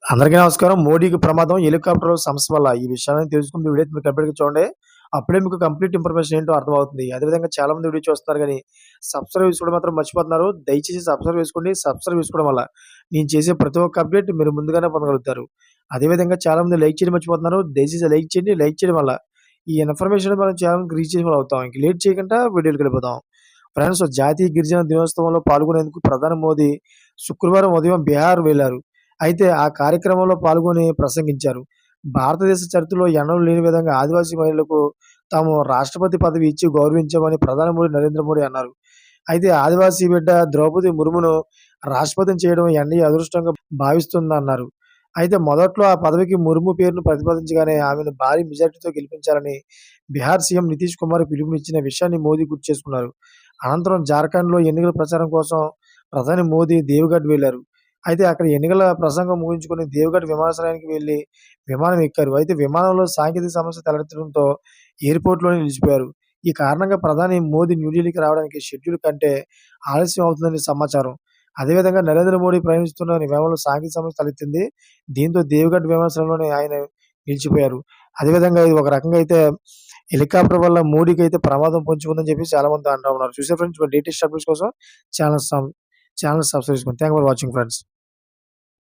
అందరికీ నమస్కారం. మోడీకి ప్రమాదం హెలికాప్టర్ సమస్య వల్ల. ఈ విషయాలను తెలుసుకుంటూ వీడియో మీరు కంప్లీట్‌గా చూడండి. అప్పుడే మీకు కంప్లీట్ ఇన్ఫర్మేషన్ ఏంటో అర్థమవుతుంది. అదేవిధంగా చాలామంది వీడియో చూస్తున్నారు గానీ, సబ్స్క్రైబ్ చేసుకోవడం మాత్రం మర్చిపోతున్నారు. దయచేసి సబ్స్క్రైబ్ చేసుకోండి. సబ్స్క్రైబ్ చేసుకోవడం వల్ల నేను చేసే ప్రతి ఒక్క అప్డేట్ మీరు ముందుగానే పొందగలుగుతారు. అదేవిధంగా చాలామంది లైక్ చేయడం మర్చిపోతున్నారు. దయచేసి లైక్ చేయండి. లైక్ చేయడం వల్ల ఈ ఇన్ఫర్మేషన్ మనం చాలా మందికి రీచ్ చేసిన అవుతాం. ఇంక లేట్ చేయకుండా వీడియోలోకెళ్ళిపోదాం. ఫ్రెండ్స్, జాతీయ గిరిజన దినోత్సవంలో పాల్గొనేందుకు ప్రధాని మోదీ శుక్రవారం ఉదయం బీహార్ వెళ్లారు. అయితే ఆ కార్యక్రమంలో పాల్గొని ప్రసంగించారు. భారతదేశ చరిత్రలో ఎన్నడూ లేని విధంగా ఆదివాసీ మహిళలకు తాము రాష్ట్రపతి పదవి ఇచ్చి గౌరవించామని ప్రధాని నరేంద్ర మోడీ అన్నారు. అయితే ఆదివాసీ బిడ్డ ద్రౌపది ముర్మును రాష్ట్రపతిని చేయడం ఎన్డీఏ అదృష్టంగా భావిస్తుందన్నారు. అయితే మొదట్లో ఆ పదవికి ముర్ము పేరును ప్రతిపాదించగానే ఆమెను భారీ మెజార్టీతో గెలిపించాలని బీహార్ సీఎం నితీష్ కుమార్ పిలుపునిచ్చిన విషయాన్ని మోదీ గుర్తు చేసుకున్నారు. అనంతరం జార్ఖండ్‌లో ఎన్నికల ప్రచారం కోసం ప్రధాని మోదీ దేవగఢ్ వెళ్లారు. అయితే అక్కడ ఎన్నికల ప్రసంగం ముగించుకొని దేవగఢ్ విమానాశ్రయానికి వెళ్లి విమానం ఎక్కారు. అయితే విమానంలో సాంకేతిక సమస్య తలెత్తడంతో ఎయిర్‌పోర్ట్‌లోనే నిలిచిపోయారు. ఈ కారణంగా ప్రధాని మోదీ న్యూఢిల్లీకి రావడానికి షెడ్యూల్ కంటే ఆలస్యం అవుతుందని సమాచారం. అదేవిధంగా నరేంద్ర మోడీ ప్రయాణిస్తున్న విమానంలో సాంకేతిక సమస్య తలెత్తింది. దీంతో దేవగఢ్ విమానాశ్రయంలోనే ఆయన నిలిచిపోయారు. అదేవిధంగా ఇది ఒక రకంగా అయితే హెలికాప్టర్ వల్ల మోడీకైతే ప్రమాదం పొంచి ఉందని చెప్పి చాలా మంది అంటా ఉన్నారు. చూసారా ఫ్రెండ్స్, లేటెస్ట్ అప్డేట్స్ కోసం ఛానెల్ సబ్స్క్రైబ్ చేసుకోండి. Thank you for watching friends.